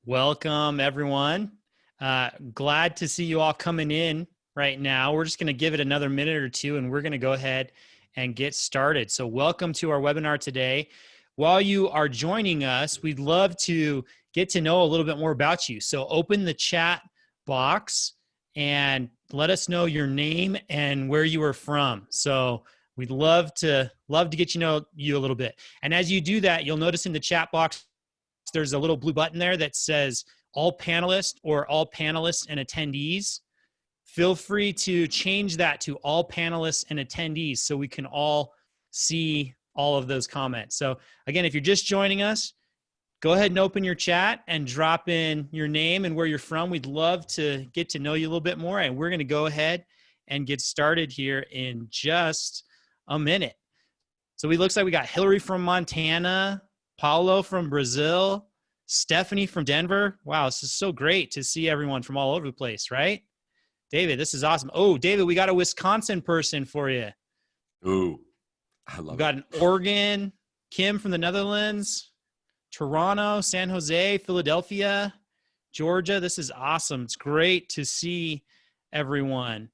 Welcome, everyone. Glad to see you all coming in right now. We're just going to give it another minute or two, and we're going to go ahead and get started. So welcome to our webinar today. While you are joining us, we'd love to get to know a little bit more about you. So open the chat box and let us know your name and where you are from. So we'd love to get to know you a little bit. And as you do that, you'll notice in the chat box, there's a little blue button there that says all panelists or all panelists and attendees. Feel free to change that to all panelists and attendees so we can all see all of those comments. So again, if you're just joining us, go ahead and open your chat and drop in your name and where you're from. We'd love to get to know you a little bit more, and we're going to go ahead and get started here in just a minute. So it looks like we got Hillary from Montana, Paulo from Brazil, Stephanie from Denver. Wow, this is so great to see everyone from all over the place, right? David, this is awesome. Oh, David, we got a Wisconsin person for you. Ooh, I love it. We got an Oregon, Kim from the Netherlands, Toronto, San Jose, Philadelphia, Georgia. This is awesome. It's great to see everyone.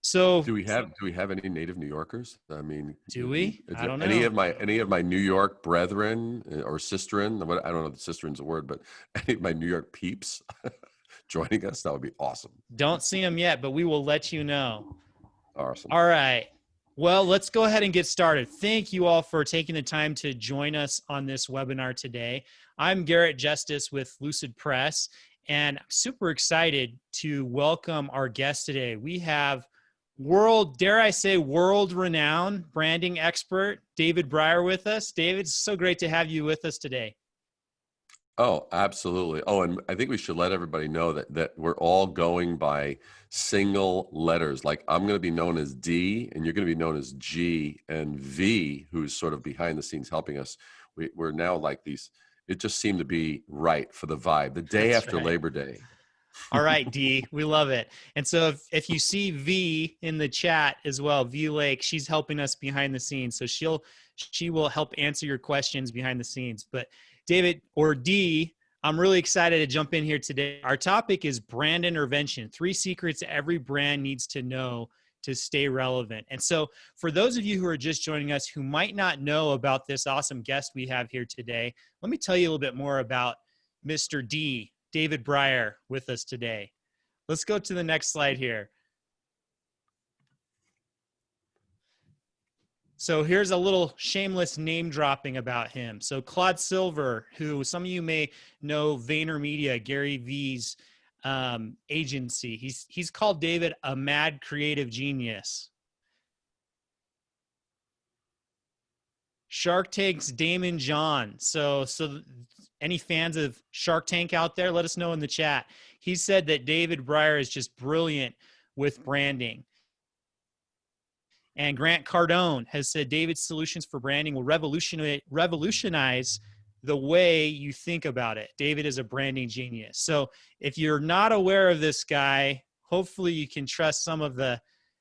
So do we have any native New Yorkers? I mean, do we? I don't know. Any of my New York brethren or sisterin, I don't know if sisterin's a word, but any of my New York peeps joining us, that would be awesome. Don't see them yet, but we will let you know. Awesome. All right. Well, let's go ahead and get started. Thank you all for taking the time to join us on this webinar today. I'm Garrett Justice with Lucidpress, and I'm super excited to welcome our guest today. We have world-renowned branding expert, David Brier, with us. David, it's so great to have you with us today. Oh, absolutely. Oh, and I think we should let everybody know that we're all going by single letters. Like I'm going to be known as D, and you're going to be known as G, and V, who's sort of behind the scenes helping us. We're now like these. It just seemed to be right for the vibe. The day after Labor Day. All right, D, we love it. And so if you see V in the chat as well, V Lake, she's helping us behind the scenes. So she will help answer your questions behind the scenes. But David, or D, I'm really excited to jump in here today. Our topic is brand intervention, 3 secrets every brand needs to know to stay relevant. And so for those of you who are just joining us who might not know about this awesome guest we have here today, let me tell you a little bit more about Mr. D, David Brier, with us today. Let's go to the next slide here. So here's a little shameless name dropping about him. So Claude Silver, who some of you may know, VaynerMedia, Gary V's agency. He's called David a mad creative genius. Shark Tank's Damon John. So any fans of Shark Tank out there, let us know in the chat. He said that David Brier is just brilliant with branding. And Grant Cardone has said David's solutions for branding will revolutionize the way you think about it. David is a branding genius. So if you're not aware of this guy, hopefully you can trust some of the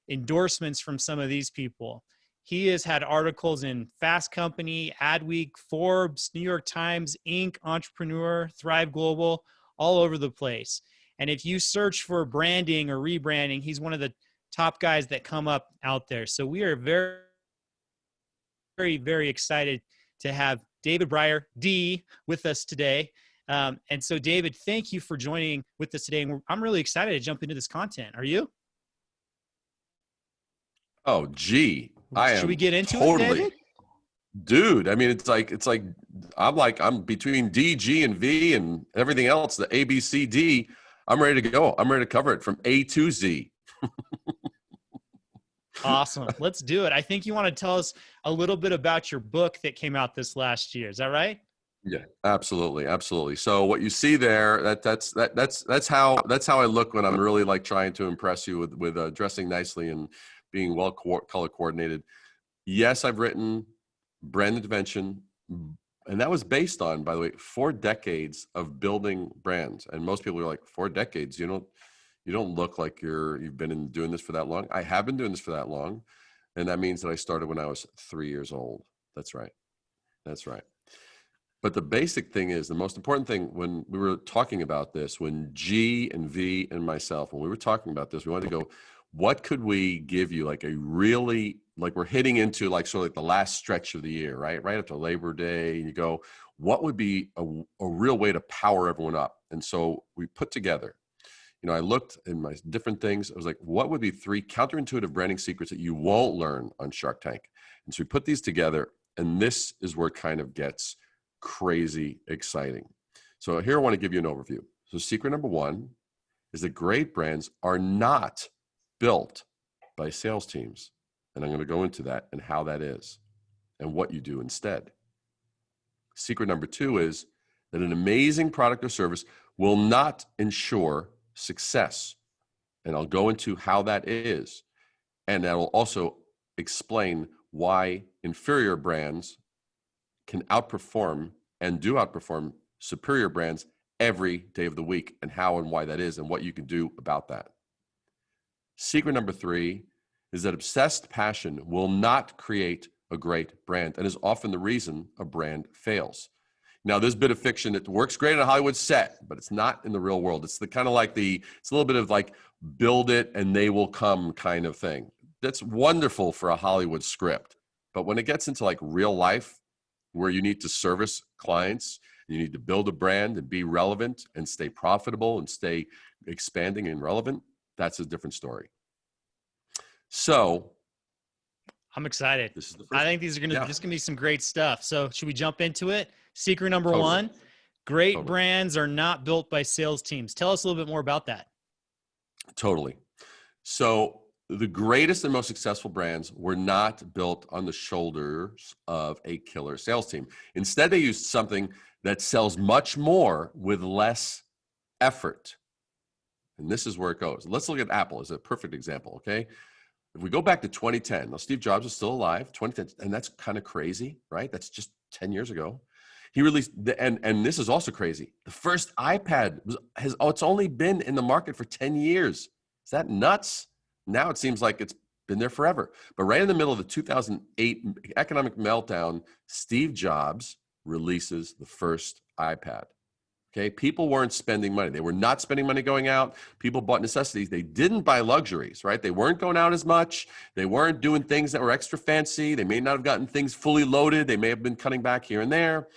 endorsements from some of these people. He has had articles in Fast Company, Adweek, Forbes, New York Times, Inc., Entrepreneur, Thrive Global, all over the place. And if you search for branding or rebranding, he's one of the top guys that come up out there. So we are very, very, very excited to have David Brier, D, with us today. And so David, thank you for joining with us today. And I'm really excited to jump into this content. Are you? Oh, gee. Should we get into it, David? Dude, I mean, it's like I'm between D, G, and V and everything else, the A, B, C, D. I'm ready to go. I'm ready to cover it from A to Z. Awesome. Let's do it. I think you want to tell us a little bit about your book that came out this last year. Is that right? Yeah, absolutely. Absolutely. So what you see there, that's how I look when I'm really like trying to impress you with dressing nicely and being well color coordinated. Yes, I've written brand intervention, and that was based on, by the way, 4 decades of building brands. And most people are like, 4 decades, you don't look like you've been doing this for that long. I have been doing this for that long. And that means that I started when I was 3 years old. That's right. But the basic thing is, the most important thing when we were talking about this, when G and V and myself, when we were talking about this, we wanted to go, what could we give you like a really, like we're hitting into like sort of like the last stretch of the year, right? Right after Labor Day, and you go, what would be a real way to power everyone up? And so we put together, I looked in my different things. I was like, what would be 3 counterintuitive branding secrets that you won't learn on Shark Tank? And so we put these together, and this is where it kind of gets crazy exciting. So here I want to give you an overview. So secret number 1 is that great brands are not built by sales teams. And I'm going to go into that and how that is and what you do instead. Secret number 2 is that an amazing product or service will not ensure success. And I'll go into how that is. And that will also explain why inferior brands can outperform and do outperform superior brands every day of the week, and how and why that is and what you can do about that. Secret number 3 is that obsessed passion will not create a great brand and is often the reason a brand fails. Now, this bit of fiction, it works great on a Hollywood set, but it's not in the real world. It's the kind of like it's a little bit of like build it and they will come kind of thing. That's wonderful for a Hollywood script. But when it gets into like real life, where you need to service clients, you need to build a brand and be relevant and stay profitable and stay expanding and relevant, that's a different story. So I'm excited. I think these are just gonna be some great stuff. So should we jump into it? Secret number 1, great brands are not built by sales teams. Tell us a little bit more about that. Totally. So the greatest and most successful brands were not built on the shoulders of a killer sales team. Instead, they used something that sells much more with less effort. And this is where it goes. Let's look at Apple as a perfect example, okay? If we go back to 2010, now Steve Jobs is still alive, 2010, and that's kind of crazy, right? That's just 10 years ago. He released, and this is also crazy. The first iPad it's only been in the market for 10 years. Is that nuts? Now it seems like it's been there forever. But right in the middle of the 2008 economic meltdown, Steve Jobs releases the first iPad. Okay, people weren't spending money. They were not spending money going out. People bought necessities. They didn't buy luxuries, right? They weren't going out as much. They weren't doing things that were extra fancy. They may not have gotten things fully loaded. They may have been cutting back here and there.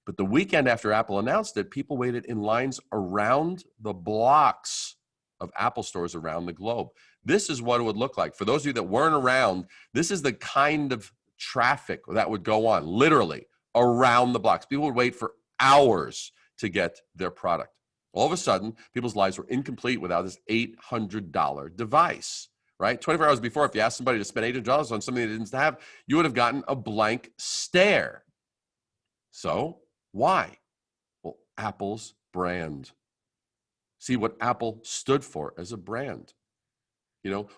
But the weekend after Apple announced it, people waited in lines around the blocks of Apple stores around the globe. This is what it would look like. For those of you that weren't around, this is the kind of traffic that would go on, literally, around the blocks. People would wait for hours to get their product. All of a sudden, people's lives were incomplete without this $800 device, right? 24 hours before, if you asked somebody to spend $800 on something they didn't have, you would have gotten a blank stare. So why? Well, Apple's brand. See what Apple stood for as a brand.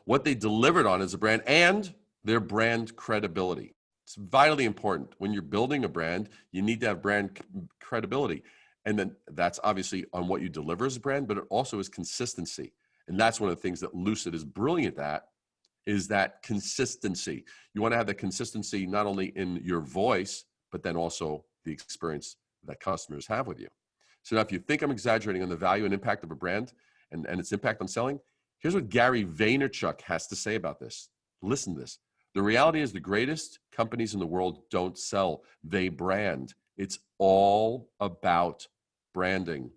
What they delivered on as a brand and their brand credibility. It's vitally important. When you're building a brand, you need to have brand credibility. And then that's obviously on what you deliver as a brand, but it also is consistency. And that's one of the things that Lucid is brilliant at, is that consistency. You want to have the consistency not only in your voice, but then also the experience that customers have with you. So now if you think I'm exaggerating on the value and impact of a brand and its impact on selling, here's what Gary Vaynerchuk has to say about this. Listen to this. The reality is the greatest companies in the world don't sell, they brand. It's all about branding.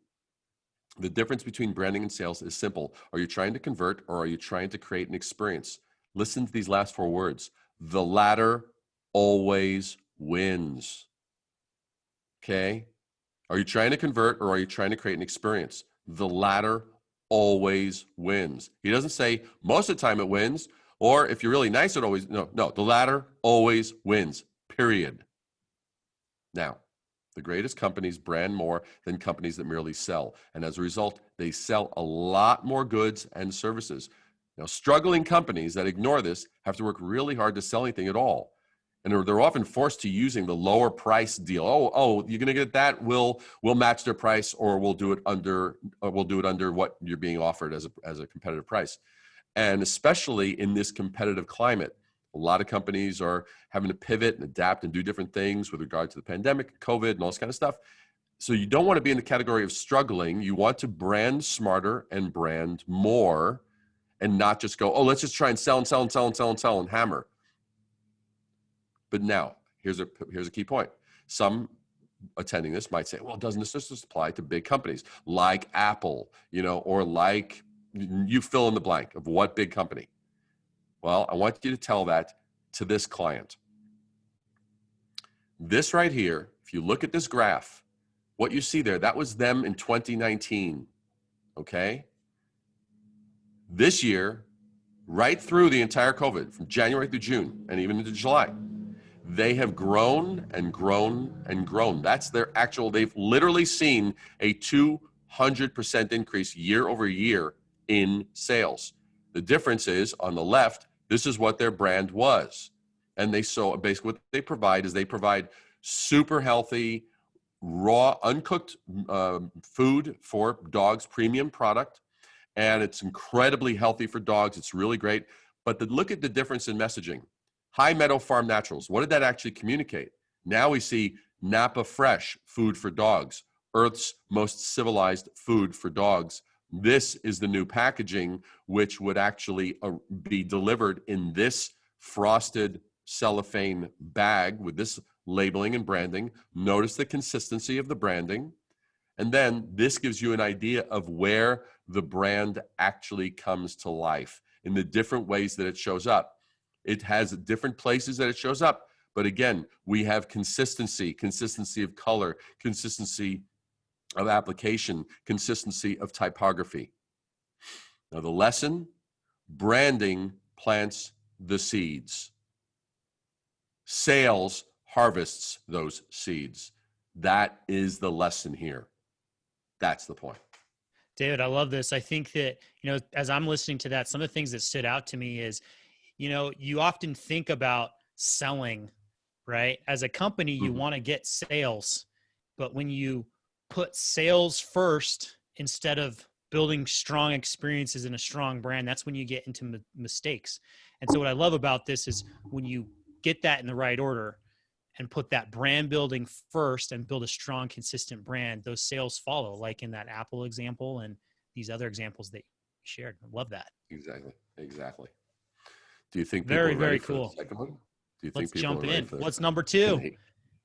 The difference between branding and sales is simple. Are you trying to convert or are you trying to create an experience? Listen to these last 4 words. The latter always wins. Okay? Are you trying to convert or are you trying to create an experience? The latter always wins. He doesn't say most of the time it wins, or if you're really nice, it always, no, the latter always wins, period. Now, the greatest companies brand more than companies that merely sell. And as a result, they sell a lot more goods and services. Now, struggling companies that ignore this have to work really hard to sell anything at all. And they're often forced to using the lower price deal. Oh, you're going to get that? We'll match their price, or we'll do it under what you're being offered as a competitive price. And especially in this competitive climate, A lot of companies are having to pivot and adapt and do different things with regard to the pandemic, COVID, and all this kind of stuff. So you don't want to be in the category of struggling. You want to brand smarter and brand more and not just go, oh, let's just try and sell and sell and sell and sell and sell and hammer. But now, here's a key point. Some attending this might say, well, doesn't this just apply to big companies like Apple, or like you fill in the blank of what big company? Well, I want you to tell that to this client. This right here, if you look at this graph, what you see there, that was them in 2019, okay? This year, right through the entire COVID, from January through June and even into July, they have grown and grown and grown. That's their actual, they've literally seen a 200% increase year over year in sales. The difference is on the left, this is what their brand was. And basically what they provide is they provide super healthy, raw, uncooked food for dogs, premium product. And it's incredibly healthy for dogs. It's really great. But look at the difference in messaging. High Meadow Farm Naturals. What did that actually communicate? Now we see Napa Fresh, food for dogs. Earth's most civilized food for dogs. This is the new packaging, which would actually be delivered in this frosted cellophane bag with this labeling and branding. Notice the consistency of the branding. And then this gives you an idea of where the brand actually comes to life in the different ways that it shows up. It has different places that it shows up. But again, we have consistency of color, consistency of application, consistency of typography. Now the lesson, branding plants the seeds. Sales harvests those seeds. That is the lesson here. That's the point. David, I love this. I think that, as I'm listening to that, some of the things that stood out to me is, you often think about selling, right? As a company, you want to get sales, but when you put sales first instead of building strong experiences and a strong brand, that's when you get into mistakes. And so what I love about this is when you get that in the right order and put that brand building first and build a strong, consistent brand, those sales follow, like in that Apple example and these other examples that you shared. I love that. Exactly. Do you think people Very, are ready very for cool. the second one? Do you think Let's people jump are ready in. for What's number two?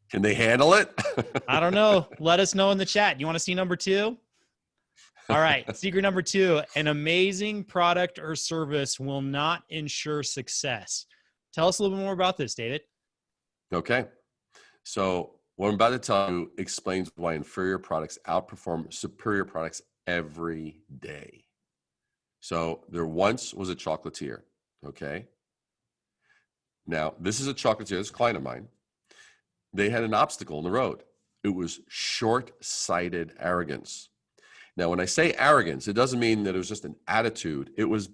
Can they handle it? I don't know. Let us know in the chat. You want to see number two? All right. Secret number two, an amazing product or service will not ensure success. Tell us a little bit more about this, David. Okay. So what I'm about to tell you explains why inferior products outperform superior products every day. So there once was a chocolatier, okay? Now, this is a chocolatier, this is a client of mine. They had an obstacle in the road. It was short-sighted arrogance. Now, when I say arrogance, it doesn't mean that it was just an attitude. It was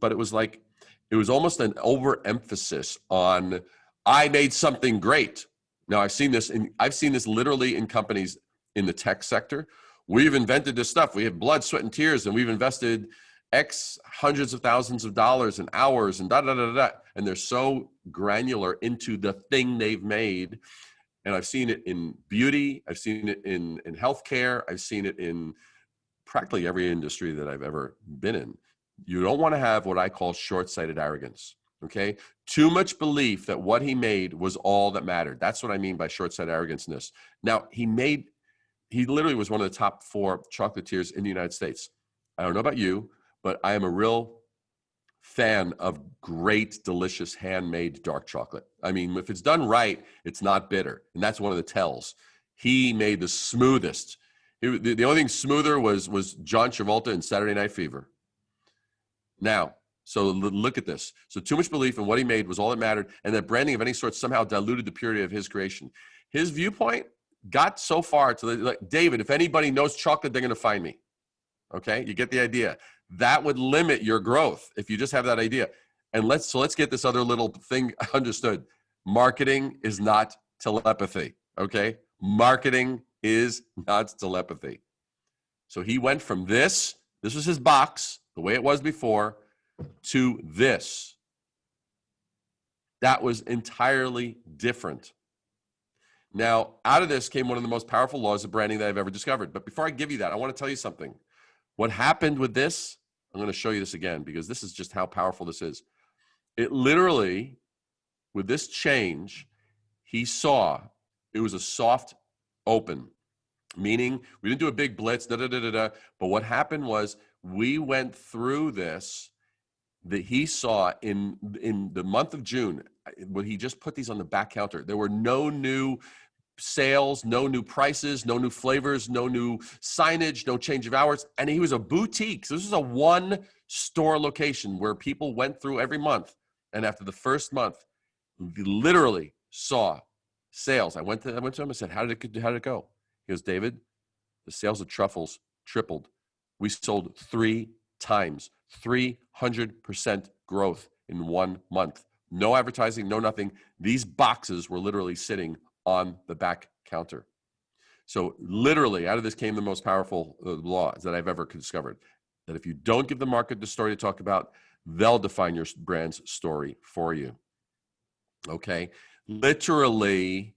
almost an overemphasis on, I made something great. Now, I've seen this literally in companies in the tech sector. We've invented this stuff. We have blood, sweat, and tears, and we've invested X hundreds of thousands of dollars and hours and da-da-da-da-da. And they're so granular into the thing they've made. And I've seen it in beauty. I've seen it in healthcare. I've seen it in practically every industry that I've ever been in. You don't want to have what I call short-sighted arrogance, okay? Too much belief that what he made was all that mattered. That's what I mean by short-sighted arrogance. Now, he literally was one of the top 4 chocolatiers in the United States. I don't know about you, but I am a real fan of great, delicious, handmade dark chocolate. I mean, if it's done right, it's not bitter. And that's one of the tells. He made the smoothest. The only thing smoother was John Travolta in Saturday Night Fever. Now, so look at this. So too much belief in what he made was all that mattered, and that branding of any sort somehow diluted the purity of his creation. His viewpoint got so far to David, if anybody knows chocolate, they're going to find me. Okay, you get the idea. That would limit your growth if you just have that idea. And let's get this other little thing understood. Marketing is not telepathy. Okay, marketing is not telepathy. So he went from this was his box, the way it was before, to this. That was entirely different. Now, out of this came one of the most powerful laws of branding that I've ever discovered. But before I give you that, I want to tell you something. What happened with this, I'm going to show you this again because this is just how powerful this is. It literally, with this change, he saw it was a soft open, meaning we didn't do a big blitz, but what happened was we went through this that he saw in the month of June when he just put these on the back counter. There were no new sales, no new prices, no new flavors, no new signage, no change of hours. And he was a boutique. So this is a one store location where people went through every month. And after the first month, we literally saw sales. I went to him and said, how did it go? He goes, David, the sales of truffles tripled. We sold 3 times, 300% growth in 1 month. No advertising, no nothing. These boxes were literally sitting on the back counter. So literally out of this came the most powerful laws that I've ever discovered, that if you don't give the market the story to talk about, they'll define your brand's story for you. Okay. Literally,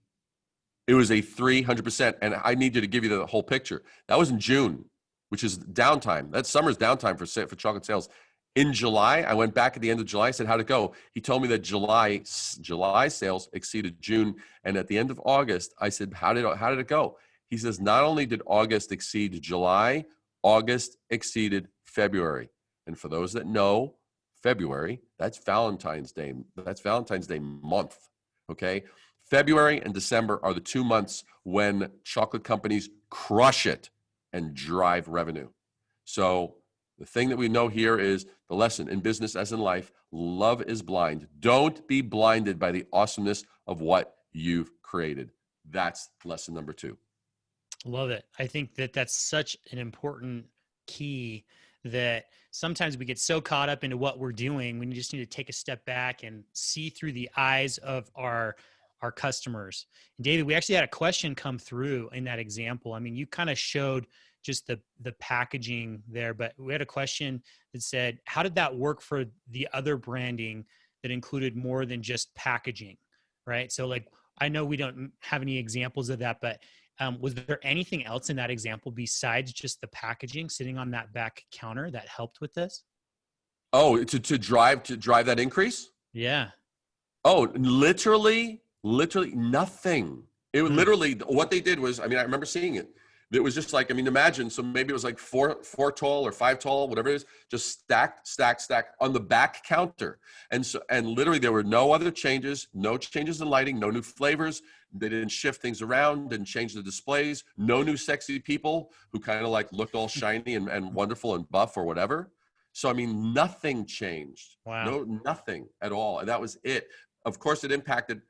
it was a 300%. And I need you to give you the whole picture. That was in June, which is downtime. That's summer's downtime for chocolate sales. In July, I went back at the end of July. I said, how'd it go? He told me that July sales exceeded June. And at the end of August, I said, how did it go? He says, not only did August exceed July, August exceeded February. And for those that know, February, that's Valentine's Day. That's Valentine's Day month. Okay. February and December are the 2 months when chocolate companies crush it and drive revenue. So the thing that we know here is the lesson in business as in life, love is blind. Don't be blinded by the awesomeness of what you've created. That's lesson number 2. Love it. I think that that's such an important key that sometimes we get so caught up into what we're doing. We just need to take a step back and see through the eyes of our customers. And David, we actually had a question come through in that example. I mean, you kind of showed just the packaging there, but we had a question that said, how did that work for the other branding that included more than just packaging, right? So like, I know we don't have any examples of that, but was there anything else in that example besides just the packaging sitting on that back counter that helped with this? Oh, to drive that increase? Yeah. Oh, literally nothing. It was literally what they did was, I mean, I remember seeing it. It was just like, I mean, imagine, so maybe it was like four tall or 5 tall, whatever it is, just stacked on the back counter. And literally there were no other changes, no changes in lighting, no new flavors. They didn't shift things around, didn't change the displays, no new sexy people who kind of like looked all shiny and wonderful and buff or whatever. So, I mean, nothing changed. Wow. Nothing at all. And that was it. Of course, it impacted,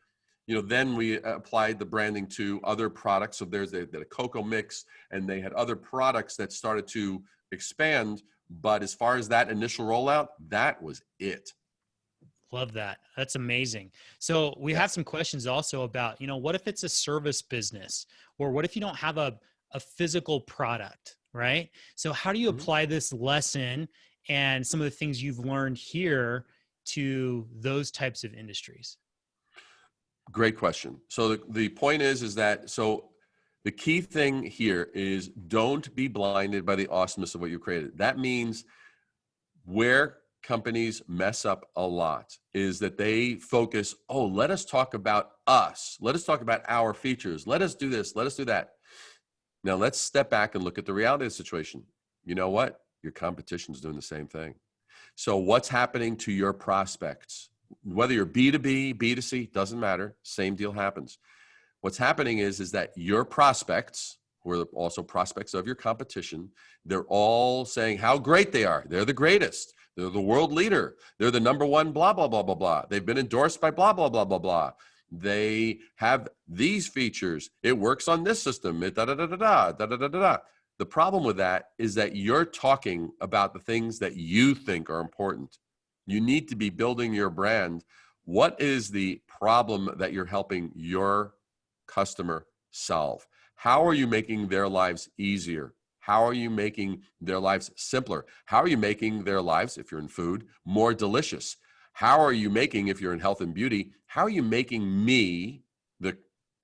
then we applied the branding to other products. So they had a cocoa mix and they had other products that started to expand. But as far as that initial rollout, that was it. Love that. That's amazing. So we have some questions also about, what if it's a service business, or what if you don't have a physical product, right? So how do you apply this lesson and some of the things you've learned here to those types of industries? Great question. So the point is that, so the key thing here is don't be blinded by the awesomeness of what you created. That means where companies mess up a lot is that they focus, let us talk about us. Let us talk about our features. Let us do this. Let us do that. Now let's step back and look at the reality of the situation. You know what? Your competition is doing the same thing. So what's happening to your prospects? Whether you're B2B, B2C, doesn't matter. Same deal happens. What's happening is that your prospects, who are also prospects of your competition, they're all saying how great they are. They're the greatest. They're the world leader. They're the number one, blah, blah, blah, blah, blah. They've been endorsed by blah, blah, blah, blah, blah. They have these features. It works on this system. It da-da-da-da-da. The problem with that is that you're talking about the things that you think are important. You need to be building your brand. What is the problem that you're helping your customer solve? How are you making their lives easier? How are you making their lives simpler? How are you making their lives, if you're in food, more delicious? How are you making, if you're in health and beauty, how are you making me, the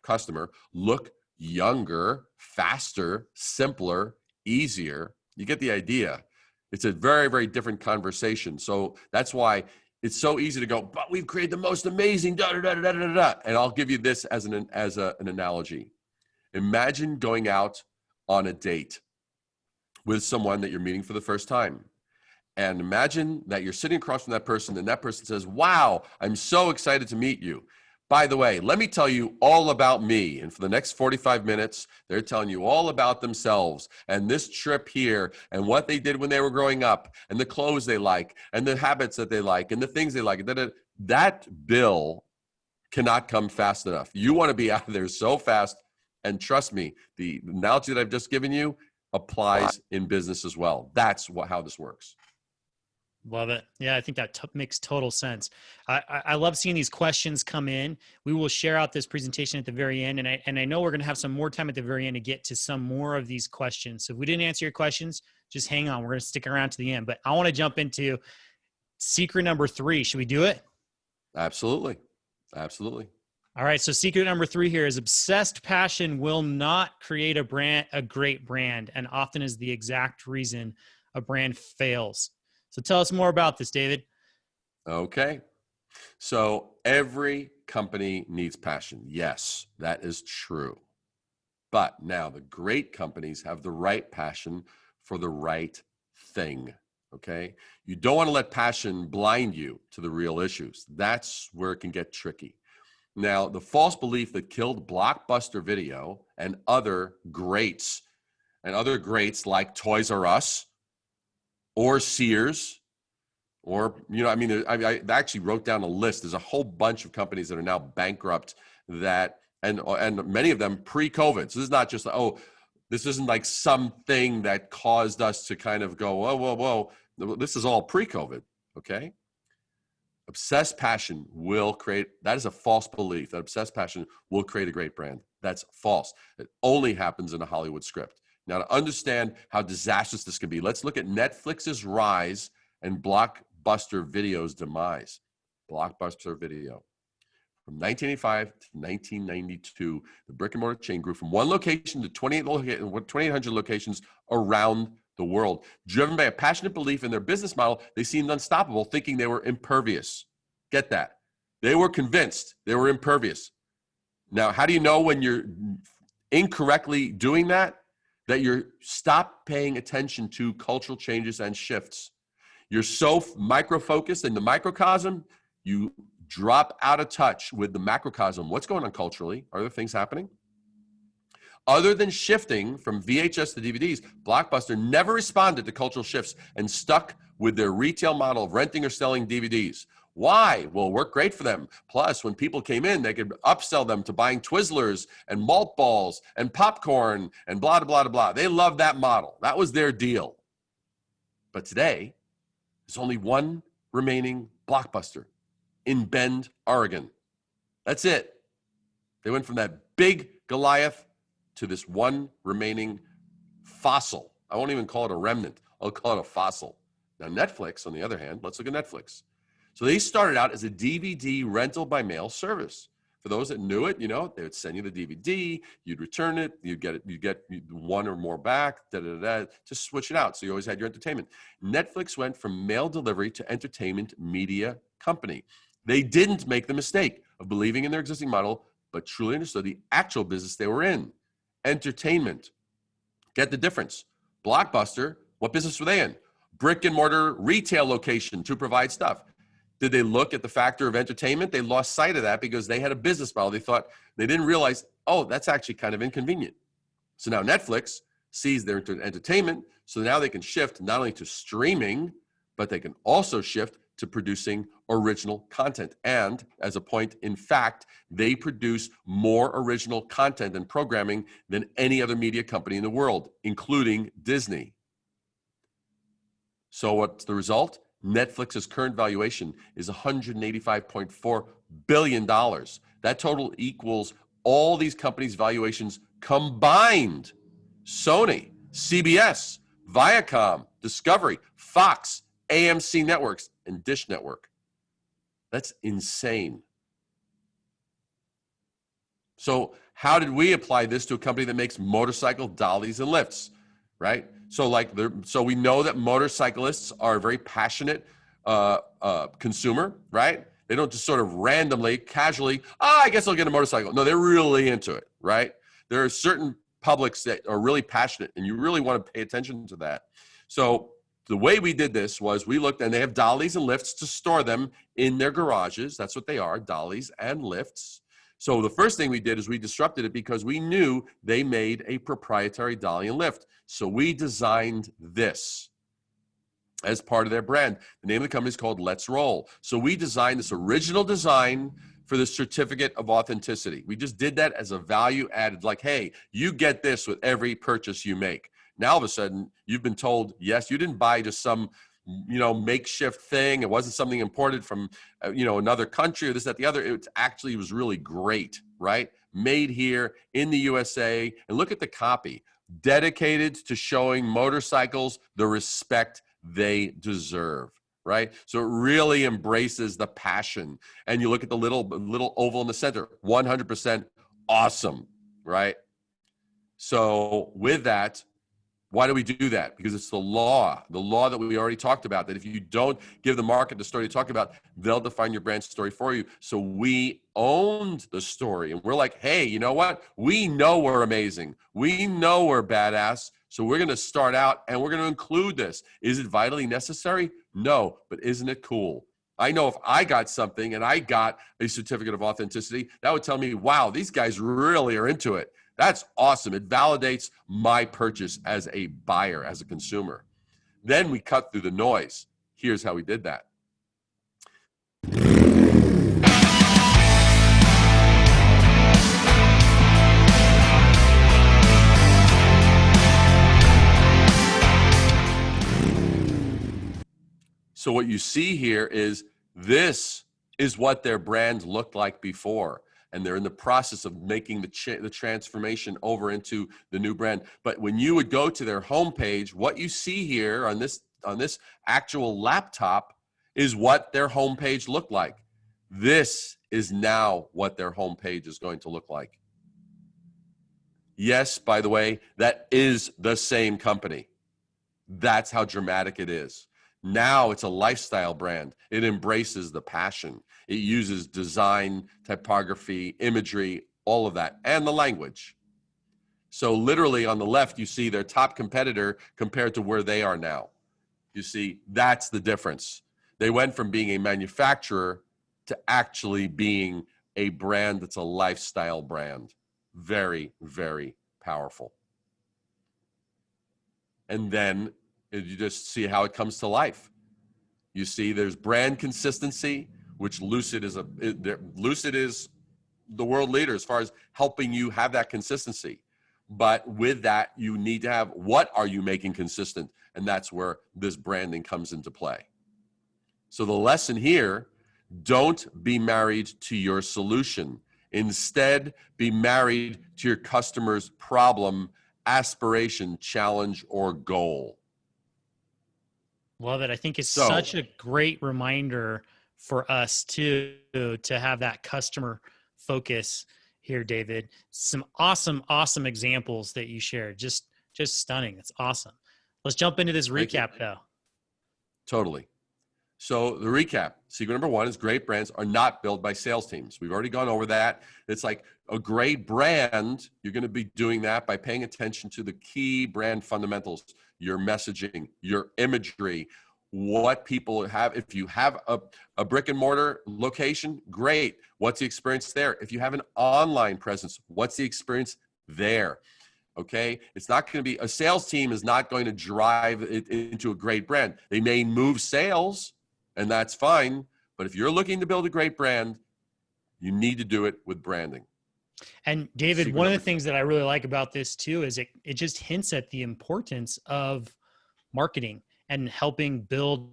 customer, look younger, faster, simpler, easier? You get the idea. It's a very, very different conversation. So that's why it's so easy to go, but we've created the most amazing da da da da da da. And I'll give you this as an analogy. Imagine going out on a date with someone that you're meeting for the first time. And imagine that you're sitting across from that person and that person says, wow, I'm so excited to meet you. By the way, let me tell you all about me. And for the next 45 minutes, they're telling you all about themselves and this trip here and what they did when they were growing up and the clothes they like and the habits that they like and the things they like. That bill cannot come fast enough. You want to be out of there so fast. And trust me, the analogy that I've just given you applies in business as well. That's how this works. Love it. Yeah, I think that makes total sense. I love seeing these questions come in. We will share out this presentation at the very end. And I know we're going to have some more time at the very end to get to some more of these questions. So if we didn't answer your questions, just hang on. We're going to stick around to the end. But I want to jump into secret number 3. Should we do it? Absolutely. Absolutely. All right. So secret number 3 here is obsessed passion will not create a great brand, and often is the exact reason a brand fails. So tell us more about this, David. Okay. So every company needs passion. Yes, that is true. But now the great companies have the right passion for the right thing. Okay. You don't want to let passion blind you to the real issues. That's where it can get tricky. Now, the false belief that killed Blockbuster Video and other greats like Toys R Us or Sears, or, I actually wrote down a list. There's a whole bunch of companies that are now bankrupt and many of them pre-COVID. So this is not just, this isn't like something that caused us to kind of go, whoa. This is all pre-COVID, okay? Obsessed passion that is a false belief, that obsessed passion will create a great brand. That's false. It only happens in a Hollywood script. Now, to understand how disastrous this can be, let's look at Netflix's rise and Blockbuster Video's demise. Blockbuster Video. From 1985 to 1992, the brick and mortar chain grew from one location to 2,800 locations around the world. Driven by a passionate belief in their business model, they seemed unstoppable, thinking they were impervious. Get that? They were convinced they were impervious. Now, how do you know when you're incorrectly doing that? That you're stop paying attention to cultural changes and shifts. You're so micro-focused in the microcosm, you drop out of touch with the macrocosm. What's going on culturally? Are there things happening? Other than shifting from VHS to DVDs, Blockbuster never responded to cultural shifts and stuck with their retail model of renting or selling DVDs. Why? Well, it worked great for them. Plus, when people came in, they could upsell them to buying Twizzlers and malt balls and popcorn and blah, blah, blah, blah. They loved that model. That was their deal. But today, there's only one remaining Blockbuster in Bend, Oregon. That's it. They went from that big Goliath to this one remaining fossil. I won't even call it a remnant. I'll call it a fossil. Now, Netflix, on the other hand, let's look at Netflix. So they started out as a DVD rental by mail service. For those that knew it, they would send you the DVD, you'd return it, you'd get one or more back, to switch it out. So you always had your entertainment. Netflix went from mail delivery to entertainment media company. They didn't make the mistake of believing in their existing model, but truly understood the actual business they were in. Entertainment. Get the difference. Blockbuster, what business were they in? Brick and mortar retail location to provide stuff. Did they look at the factor of entertainment? They lost sight of that because they had a business model. They didn't realize, that's actually kind of inconvenient. So now Netflix sees their entertainment, so now they can shift not only to streaming, but they can also shift to producing original content. And as a point, in fact, they produce more original content and programming than any other media company in the world, including Disney. So what's the result? Netflix's current valuation is $185.4 billion. That total equals all these companies' valuations combined. Sony, CBS, Viacom, Discovery, Fox, AMC Networks, and Dish Network. That's insane. So how did we apply this to a company that makes motorcycle dollies and lifts, right? So we know that motorcyclists are a very passionate consumer, right? They don't just sort of randomly, casually, I guess I'll get a motorcycle. No, they're really into it, right? There are certain publics that are really passionate, and you really want to pay attention to that. So the way we did this was we looked, and they have dollies and lifts to store them in their garages. That's what they are, dollies and lifts. So the first thing we did is we disrupted it because we knew they made a proprietary dolly and lift. So we designed this as part of their brand. The name of the company is called Let's Roll. So we designed this original design for the certificate of authenticity. We just did that as a value added, like, hey, you get this with every purchase you make. Now all of a sudden you've been told, yes, you didn't buy just some makeshift thing. It wasn't something imported from, another country or this, that, the other. It was really great, right? Made here in the USA. And look at the copy, dedicated to showing motorcycles the respect they deserve, right? So it really embraces the passion. And you look at the little oval in the center, 100% awesome, right? So with that, why do we do that? Because it's the law that we already talked about, that if you don't give the market the story to talk about, they'll define your brand story for you. So we owned the story, and we're like, hey, you know what? We know we're amazing. We know we're badass. So we're going to start out and we're going to include this. Is it vitally necessary? No, but isn't it cool? I know if I got something and I got a certificate of authenticity, that would tell me, wow, these guys really are into it. That's awesome. It validates my purchase as a buyer, as a consumer. Then we cut through the noise. Here's how we did that. So what you see here is this is what their brand looked like before. And they're in the process of making the transformation over into the new brand. But when you would go to their homepage, what you see here on this actual laptop is what their homepage looked like. This is now what their homepage is going to look like. Yes, by the way, that is the same company. That's how dramatic it is. Now it's a lifestyle brand. It embraces the passion. It uses design, typography, imagery, all of that, and the language. So literally on the left, you see their top competitor compared to where they are now. You see, that's the difference. They went from being a manufacturer to actually being a brand that's a lifestyle brand. Very, very powerful. And then you just see how it comes to life. You see there's brand consistency, which Lucid is the world leader as far as helping you have that consistency. But with that, you need to have, what are you making consistent? And that's where this branding comes into play. So the lesson here, don't be married to your solution. Instead, be married to your customer's problem, aspiration, challenge, or goal. Love it. I think it's such a great reminder for us to have that customer focus here, David. Some awesome examples that you shared. Just stunning. It's awesome. Let's jump into this recap though. Totally. So the recap, secret number one is great brands are not built by sales teams. We've already gone over that. It's like a great brand, you're going to be doing that by paying attention to the key brand fundamentals, your messaging, your imagery, what people have. If you have a brick and mortar location, great. What's the experience there? If you have an online presence, what's the experience there? Okay, it's not going to be, a sales team is not going to drive it into a great brand. They may move sales, and that's fine. But if you're looking to build a great brand, you need to do it with branding. And David, one of the things that I really like about this too is it just hints at the importance of marketing and helping build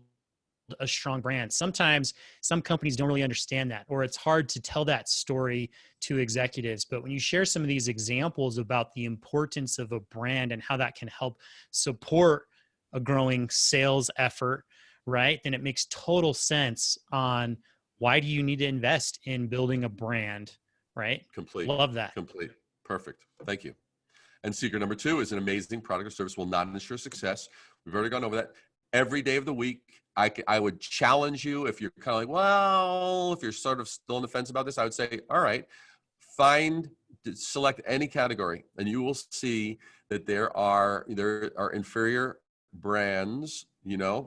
a strong brand. Sometimes some companies don't really understand that, or it's hard to tell that story to executives. But when you share some of these examples about the importance of a brand and how that can help support a growing sales effort, right, then it makes total sense on why do you need to invest in building a brand, right? Complete. Love that. Complete. Perfect. Thank you. And secret number 2 is an amazing product or service will not ensure success. We've already gone over that. Every day of the week, I would challenge you, if you're kind of like, well, if you're sort of still on the fence about this, I would say, all right, select any category, and you will see that there are inferior brands,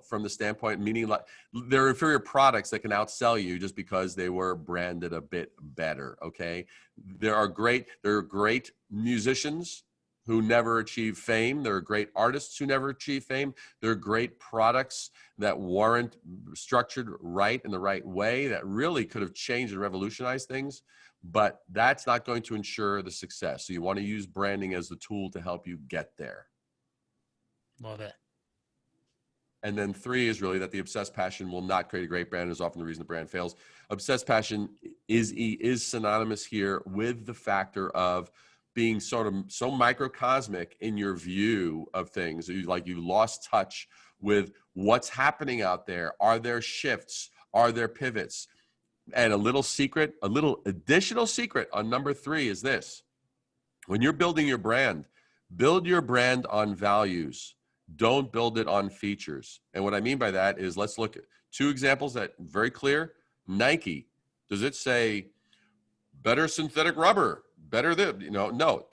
from the standpoint, meaning like there are inferior products that can outsell you just because they were branded a bit better. Okay. There are great musicians who never achieve fame. There are great artists who never achieve fame. There are great products that weren't structured right in the right way that really could have changed and revolutionized things, but that's not going to ensure the success. So you want to use branding as the tool to help you get there. Love it. And then 3 is really that the obsessed passion will not create a great brand, is often the reason the brand fails. Obsessed passion is synonymous here with the factor of being sort of so microcosmic in your view of things. You lost touch with what's happening out there. Are there shifts? Are there pivots? And a little additional secret on number 3 is this. When you're building your brand, build your brand on values. Don't build it on features. And what I mean by that is, let's look at 2 examples that are very clear. Nike, does it say better synthetic rubber? Better than, no,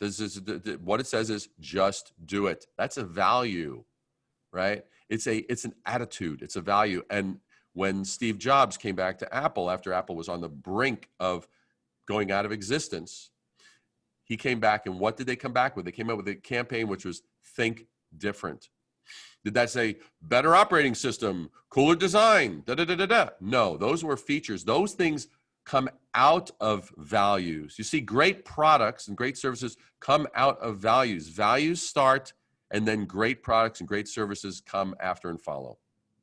what it says is just do it. That's a value, right? It's an attitude. It's a value. And when Steve Jobs came back to Apple, after Apple was on the brink of going out of existence, he came back, and what did they come back with? They came up with a campaign which was think different. Did that say better operating system, cooler design, No, those were features. Those things come out of values. You see, great products and great services come out of values. Values start, and then great products and great services come after and follow.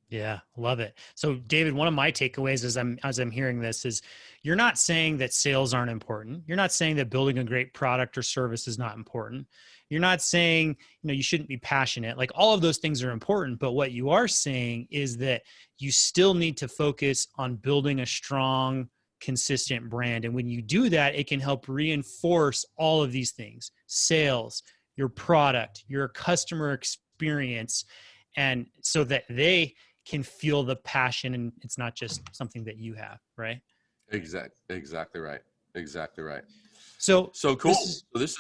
Yeah, love it. So David, one of my takeaways as I'm hearing this is, you're not saying that sales aren't important. You're not saying that building a great product or service is not important. You're not saying, you shouldn't be passionate. Like, all of those things are important, but what you are saying is that you still need to focus on building a strong, consistent brand. And when you do that, it can help reinforce all of these things: sales, your product, your customer experience, and so that they can feel the passion, and it's not just something that you have, right? Exactly right. Exactly right. So cool. Let's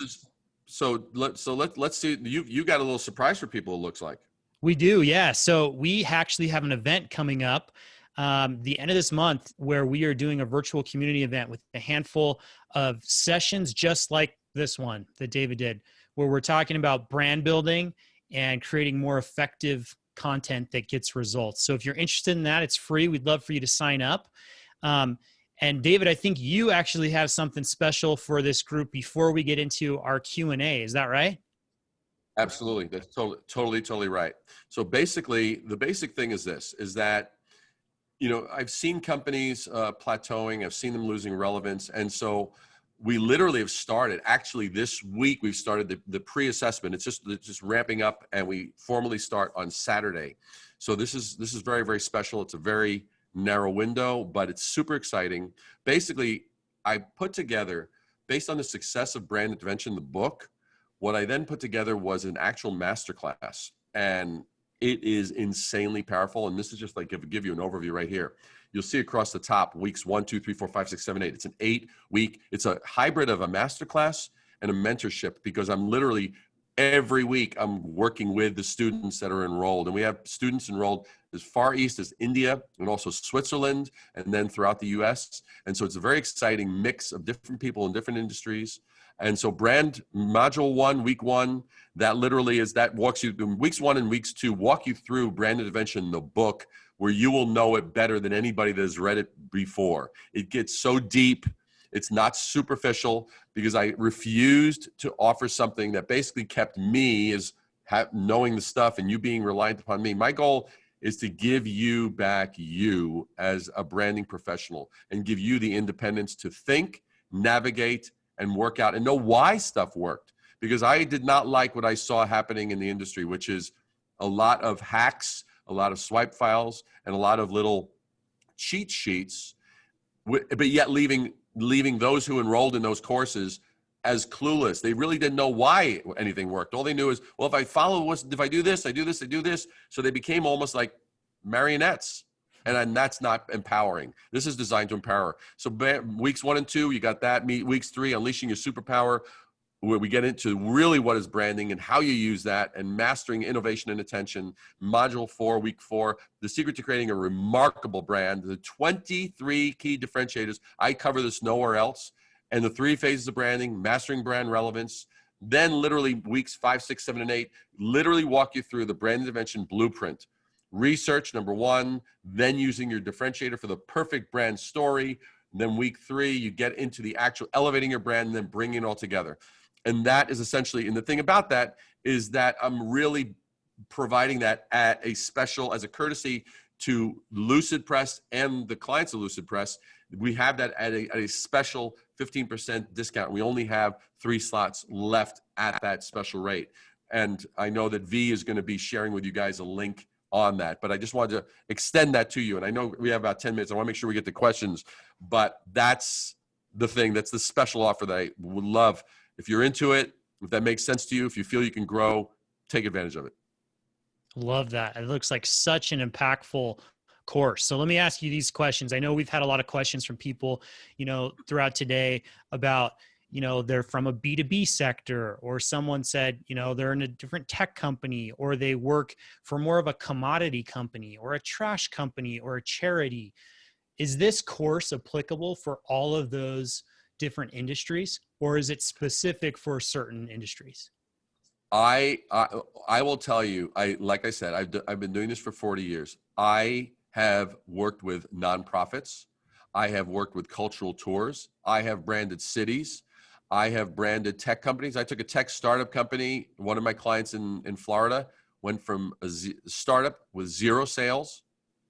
see. You got a little surprise for people, it looks like. We do, yeah. So we actually have an event coming up the end of this month, where we are doing a virtual community event with a handful of sessions just like this one that David did, where we're talking about brand building and creating more effective content that gets results. So if you're interested in that, it's free. We'd love for you to sign up. And David, I think you actually have something special for this group before we get into our Q&A. Is that right? Absolutely. That's totally right. So basically, the basic thing is this, is that, I've seen companies plateauing. I've seen them losing relevance. And so we literally have started, actually this week, we've started the pre-assessment. It's just ramping up, and we formally start on Saturday. So this is very, very special. It's a very narrow window, but it's super exciting. Basically, I put together, based on the success of Brand Intervention, the book, what I then put together was an actual masterclass, and it is insanely powerful. And this is just like give you an overview right here. You'll see across the top, weeks 1, 2, 3, 4, 5, 6, 7, 8. It's an 8-week. It's a hybrid of a masterclass and a mentorship, because I'm literally every week I'm working with the students that are enrolled, and we have students enrolled as far east as India and also Switzerland, and then throughout the U.S. And so it's a very exciting mix of different people in different industries. And so brand module 1, week 1, that literally walks you through weeks 1 and weeks 2, walk you through Brand Intervention, the book, where you will know it better than anybody that has read it before. It gets so deep. It's not superficial, because I refused to offer something that basically kept me as knowing the stuff and you being reliant upon me. My goal is to give you back you as a branding professional, and give you the independence to think, navigate, and work out and know why stuff worked. Because I did not like what I saw happening in the industry, which is a lot of hacks, a lot of swipe files, and a lot of little cheat sheets but yet leaving those who enrolled in those courses as clueless. They really didn't know why anything worked. All they knew is, well, if I do this, I do this, I do this. So they became almost like marionettes. And that's not empowering. This is designed to empower. So weeks 1 and 2, you got that. Weeks 3, unleashing your superpower, where we get into really what is branding and how you use that, and mastering innovation and attention. Module 4, week 4, the secret to creating a remarkable brand, the 23 key differentiators. I cover this nowhere else. And the 3 phases of branding, mastering brand relevance. Then literally weeks 5, 6, 7, and 8, literally walk you through the brand intervention blueprint. Research, number 1, then using your differentiator for the perfect brand story. Then week 3, you get into the actual elevating your brand and then bringing it all together. And that is essentially, and the thing about that is that I'm really providing that at a special, as a courtesy to Lucidpress and the clients of Lucidpress. We have that at a special 15% discount. We only have 3 slots left at that special rate. And I know that V is going to be sharing with you guys a link on that, but I just wanted to extend that to you. And I know we have about 10 minutes. I want to make sure we get the questions, but that's the thing. That's the special offer that I would love. If you're into it, if that makes sense to you, if you feel you can grow, take advantage of it. Love that. It looks like such an impactful course. So let me ask you these questions. I know we've had a lot of questions from people, throughout today about, they're from a B2B sector, or someone said, they're in a different tech company, or they work for more of a commodity company or a trash company or a charity. Is this course applicable for all of those different industries, or is it specific for certain industries? I will tell you, like I said, I've been doing this for 40 years. I have worked with nonprofits. I have worked with cultural tours. I have branded cities. I have branded tech companies. I took a tech startup company. One of my clients in Florida went from a startup with 0 sales,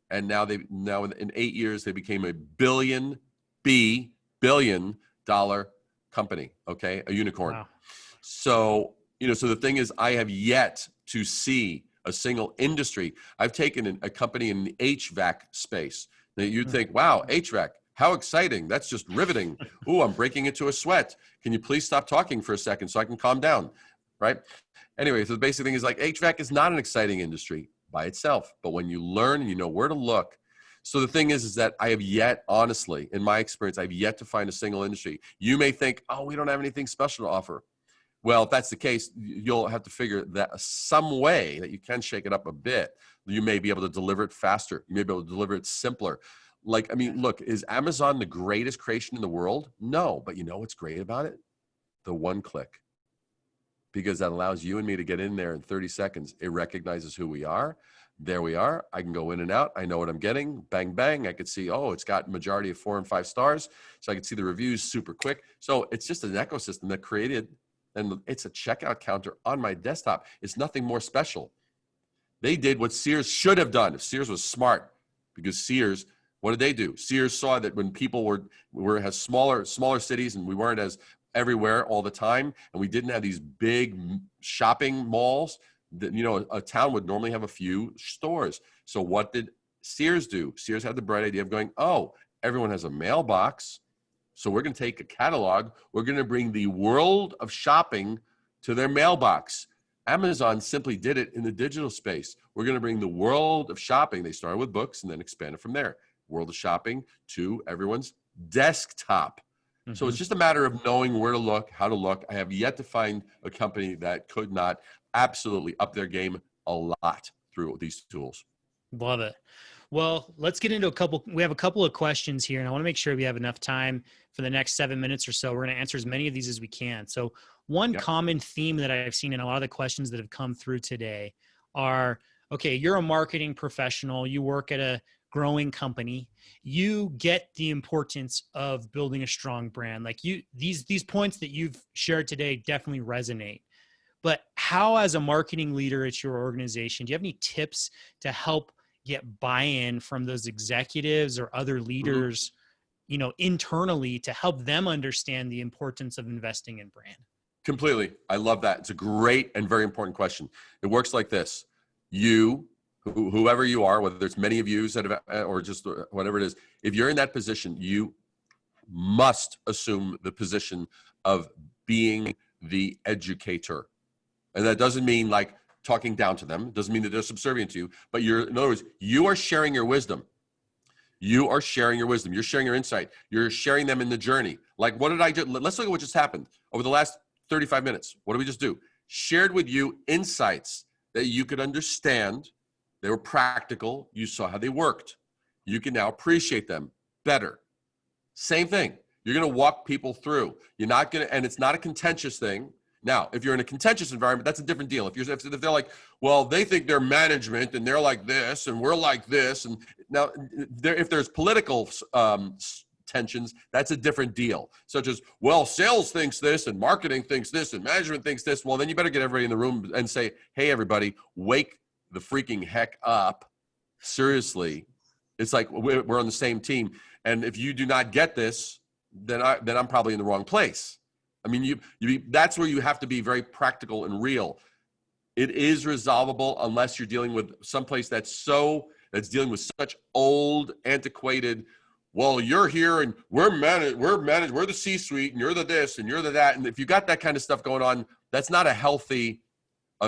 and now in 8 years they became a billion dollar company. Okay, a unicorn. Wow. So so the thing is, I have yet to see a single industry. I've taken a company in the HVAC space. Now you'd think, wow, HVAC. How exciting. That's just riveting. Ooh, I'm breaking into a sweat. Can you please stop talking for a second so I can calm down, right? Anyway, so the basic thing is, like, HVAC is not an exciting industry by itself, but when you learn and you know where to look. So the thing is that I have yet, honestly, in my experience, I've yet to find a single industry. You may think, oh, we don't have anything special to offer. Well, if that's the case, you'll have to figure that some way that you can shake it up a bit. You may be able to deliver it faster. You may be able to deliver it simpler. Like, I mean, look, is Amazon the greatest creation in the world? No, but you know what's great about it? The one click. Because that allows you and me to get in there in 30 seconds. It recognizes who we are. There we are. I can go in and out. I know what I'm getting. Bang, bang. I could see, oh, it's got majority of 4 and 5 stars. So I can see the reviews super quick. So it's just an ecosystem that created, and it's a checkout counter on my desktop. It's nothing more special. They did what Sears should have done. If Sears was smart, because Sears, what did they do? Sears saw that when people has smaller cities, and we weren't as everywhere all the time, and we didn't have these big shopping malls, that a town would normally have a few stores. So what did Sears do? Sears had the bright idea of going, oh, everyone has a mailbox, so we're going to take a catalog. We're going to bring the world of shopping to their mailbox. Amazon simply did it in the digital space. We're going to bring the world of shopping. They started with books and then expanded from there. World of shopping to everyone's desktop. Mm-hmm. So it's just a matter of knowing where to look, how to look. I have yet to find a company that could not absolutely up their game a lot through these tools. Love it. Well, let's get into we have a couple of questions here, and I want to make sure we have enough time for the next 7 minutes or so. We're going to answer as many of these as we can. So one common theme that I've seen in a lot of the questions that have come through today are, okay, you're a marketing professional. You work at a growing company. You get the importance of building a strong brand. Like these points that you've shared today definitely resonate. But how, as a marketing leader at your organization, do you have any tips to help get buy-in from those executives or other leaders, internally, to help them understand the importance of investing in brand? Completely. I love that. It's a great and very important question. It works like this. You whoever you are, whether it's many of you that have, or just whatever it is, if you're in that position, you must assume the position of being the educator. And that doesn't mean like talking down to them. It doesn't mean that they're subservient to you, but in other words, you are sharing your wisdom. You are sharing your wisdom. You're sharing your insight. You're sharing them in the journey. Like, what did I do? Let's look at what just happened over the last 35 minutes. What did we just do? Shared with you insights that you could understand. They were practical. You saw how they worked. You can now appreciate them better. Same thing. You're going to walk people through. You're not going to, and it's not a contentious thing. Now, if you're in a contentious environment, that's a different deal. If they're like, well, they think they're management and they're like this and we're like this. And now if there's political tensions, that's a different deal. Such as, well, sales thinks this and marketing thinks this and management thinks this. Well, then you better get everybody in the room and say, hey, everybody, wake the freaking heck up. Seriously. It's like we're on the same team. And if you do not get this, then I'm probably in the wrong place. I mean, that's where you have to be very practical and real. It is resolvable unless you're dealing with someplace that's dealing with such old, antiquated, well, you're here and we're the C-suite and you're the this and you're the that. And if you got that kind of stuff going on, that's not a healthy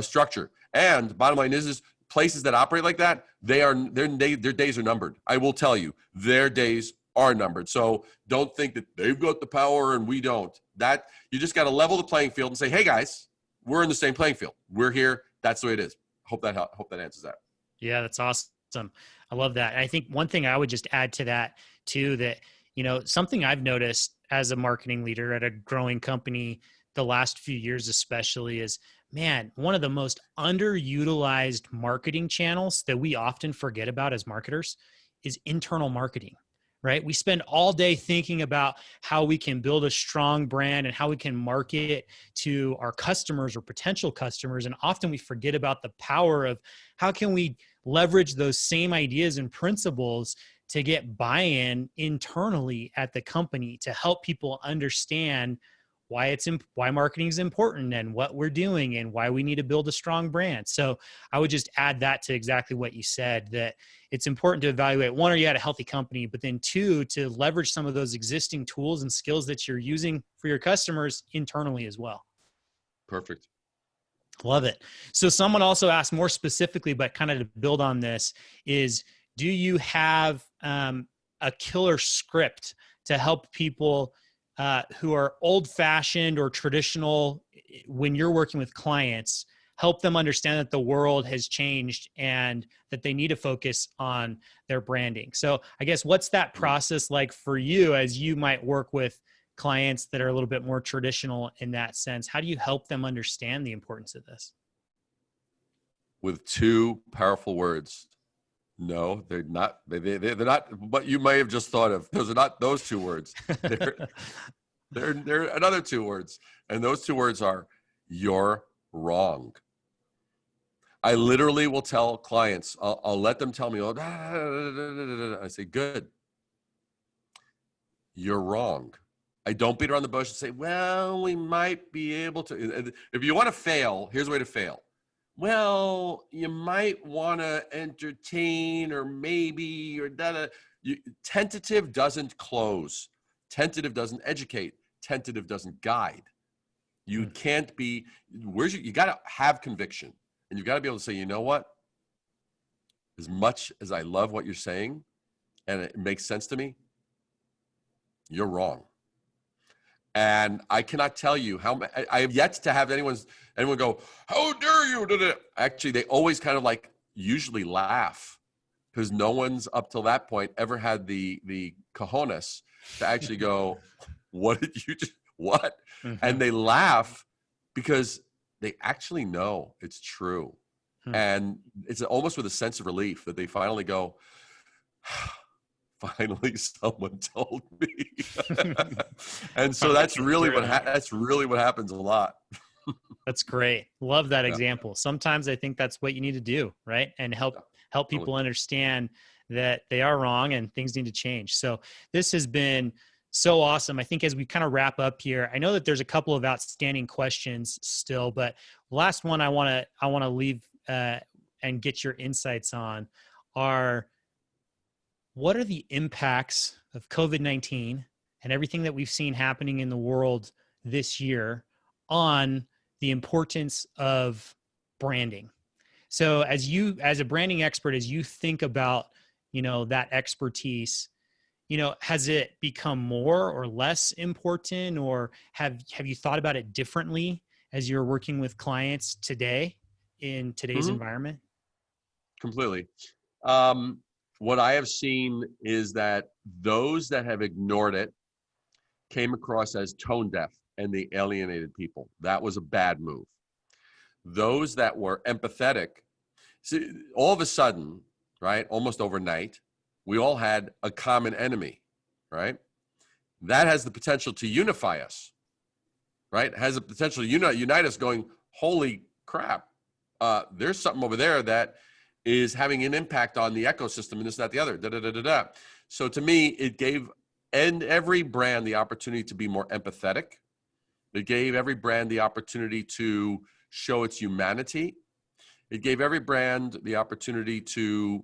structure. And bottom line is places that operate like that, their days are numbered. I will tell you, their days are numbered. So don't think that they've got the power and we don't. That you just got to level the playing field and say, hey guys, we're in the same playing field. We're here. That's the way it is. Hope that answers that. Yeah, that's awesome. I love that. And I think one thing I would just add to that too, that, something I've noticed as a marketing leader at a growing company the last few years, especially, is, man, one of the most underutilized marketing channels that we often forget about as marketers is internal marketing. Right? We spend all day thinking about how we can build a strong brand and how we can market to our customers or potential customers. And often we forget about the power of how can we leverage those same ideas and principles to get buy-in internally at the company to help people understand why marketing is important and what we're doing and why we need to build a strong brand. So I would just add that to exactly what you said, that it's important to evaluate, one, are you at a healthy company, but then two, to leverage some of those existing tools and skills that you're using for your customers internally as well. Perfect. Love it. So someone also asked more specifically, but kind of to build on this, is do you have a killer script to help people who are old-fashioned or traditional when you're working with clients, help them understand that the world has changed and that they need to focus on their branding? So I guess what's that process like for you as you might work with clients that are a little bit more traditional in that sense? How do you help them understand the importance of this? With two powerful words. No, they're not. They're not what you may have just thought of. Those are not those two words. They're another two words. And those two words are, you're wrong. I literally will tell clients, I'll let them tell me, I say, good. You're wrong. I don't beat around the bush and say, well, we might be able to. If you want to fail, here's a way to fail. Well, you might want to entertain or maybe or that. Tentative doesn't close. Tentative doesn't educate. Tentative doesn't guide. You can't be, you got to have conviction. And you've got to be able to say, you know what? As much as I love what you're saying and it makes sense to me, you're wrong. And I cannot tell you how I have yet to have anyone go, how dare you? Actually, they always kind of like usually laugh because no one's up till that point ever had the cojones to actually go, what did you just, what? Mm-hmm. And they laugh because they actually know it's true. And it's almost with a sense of relief that they finally go, finally someone told me. And so that's really what happens a lot. That's great. Love that example. Sometimes I think that's what you need to do, right? And help people understand that they are wrong and things need to change. So this has been so awesome. I think as we kind of wrap up here, I know that there's a couple of outstanding questions still, but last one I want to leave and get your insights on are, what are the impacts of COVID-19 and everything that we've seen happening in the world this year on the importance of branding? So as a branding expert, as you think about, that expertise, has it become more or less important, or have you thought about it differently as you're working with clients today in today's Mhm. environment? Completely. What I have seen is that those that have ignored it came across as tone deaf and they alienated people. That was a bad move. Those that were empathetic, see, all of a sudden, right, almost overnight, we all had a common enemy, right? That has the potential to unify us, right? Has the potential to unite us going, holy crap, there's something over there that is having an impact on the ecosystem and this, that, the other, da, da, da, da, da. So to me, it gave every brand the opportunity to be more empathetic. It gave every brand the opportunity to show its humanity. It gave every brand the opportunity to,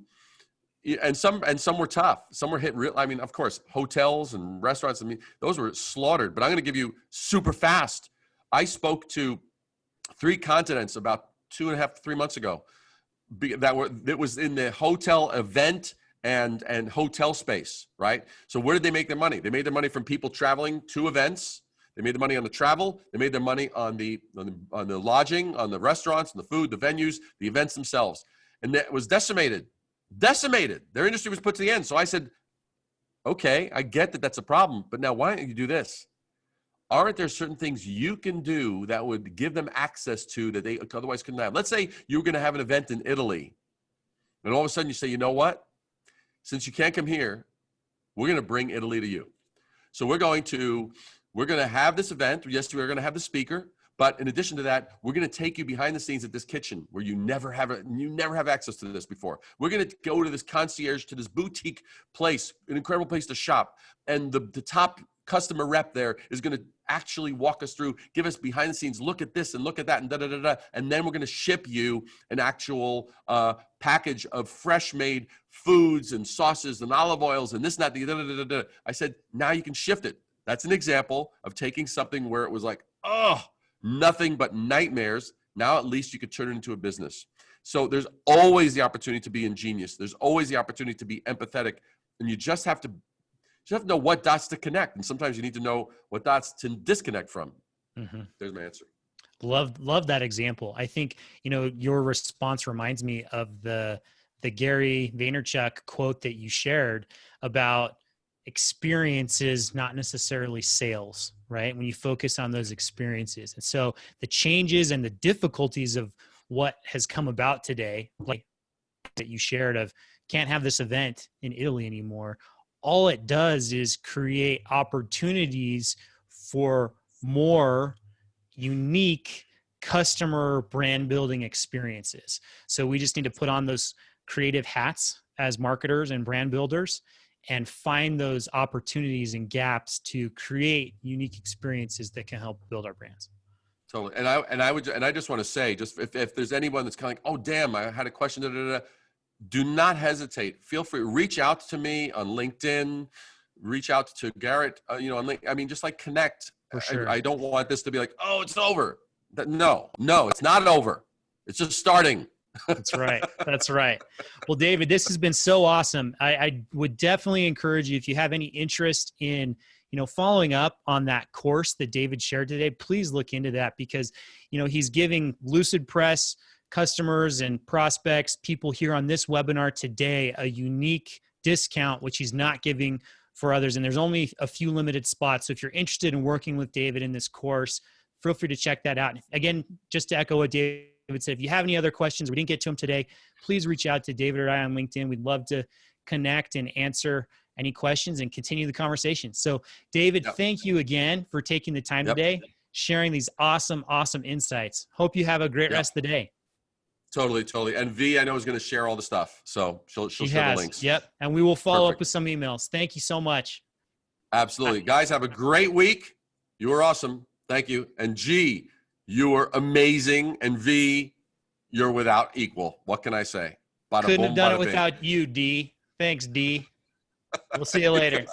and some were tough. Some were hitting real. I mean, of course, hotels and restaurants, I mean, those were slaughtered. But I'm going to give you super fast. I spoke to 3 continents about 2.5, 3 months ago. That was in the hotel event and hotel space, right? So where did they make their money? They made their money from people traveling to events. They made the money on the travel. They made their money on the lodging, on the restaurants, and the food, the venues, the events themselves. And that was decimated. Their industry was put to the end. So I said, okay, I get that that's a problem, but now why don't you do this? Aren't there certain things you can do that would give them access to that they otherwise couldn't have? Let's say you're going to have an event in Italy, and all of a sudden you say, you know what? Since you can't come here, we're going to bring Italy to you. So we're going to have this event. Yes, we're going to have the speaker, but in addition to that, we're going to take you behind the scenes at this kitchen where you never have access to this before. We're going to go to this concierge, to this boutique place, an incredible place to shop, and the top customer rep there is going to actually walk us through, give us behind the scenes, look at this and look at that, and da-da-da-da. And then we're going to ship you an actual package of fresh made foods and sauces and olive oils and this and that. Da-da-da-da-da. I said, now you can shift it. That's an example of taking something where it was like, oh, nothing but nightmares. Now at least you could turn it into a business. So there's always the opportunity to be ingenious. There's always the opportunity to be empathetic. And you just have to know what dots to connect. And sometimes you need to know what dots to disconnect from. Mm-hmm. There's my answer. Love that example. I think, your response reminds me of the Gary Vaynerchuk quote that you shared about experiences, not necessarily sales, right? When you focus on those experiences. And so the changes and the difficulties of what has come about today, like that you shared of can't have this event in Italy anymore. All it does is create opportunities for more unique customer brand building experiences. So we just need to put on those creative hats as marketers and brand builders and find those opportunities and gaps to create unique experiences that can help build our brands. Totally. And I just want to say, just if there's anyone that's kind of like, oh, damn, I had a question, do not hesitate. Feel free. Reach out to me on LinkedIn. Reach out to Garrett. On LinkedIn. I mean, just like connect. For sure. I don't want this to be like, oh, it's over. No, it's not over. It's just starting. That's right. That's right. Well, David, this has been so awesome. I would definitely encourage you, if you have any interest in, following up on that course that David shared today, please look into that, because, he's giving Lucidpress customers and prospects, people here on this webinar today, a unique discount, which he's not giving for others. And there's only a few limited spots. So if you're interested in working with David in this course, feel free to check that out. Again, just to echo what David said, if you have any other questions, we didn't get to them today, please reach out to David or I on LinkedIn. We'd love to connect and answer any questions and continue the conversation. So David, thank you again for taking the time today, sharing these awesome insights. Hope you have a great rest of the day. Totally. And V, I know, is going to share all the stuff. So she'll share the links. Yep. And we will follow up with some emails. Thank you so much. Absolutely. Guys, have a great week. You were awesome. Thank you. And G, you were amazing. And V, you're without equal. What can I say? Bada Couldn't have boom, done it bada bing. without you, D. Thanks, D. We'll see you later.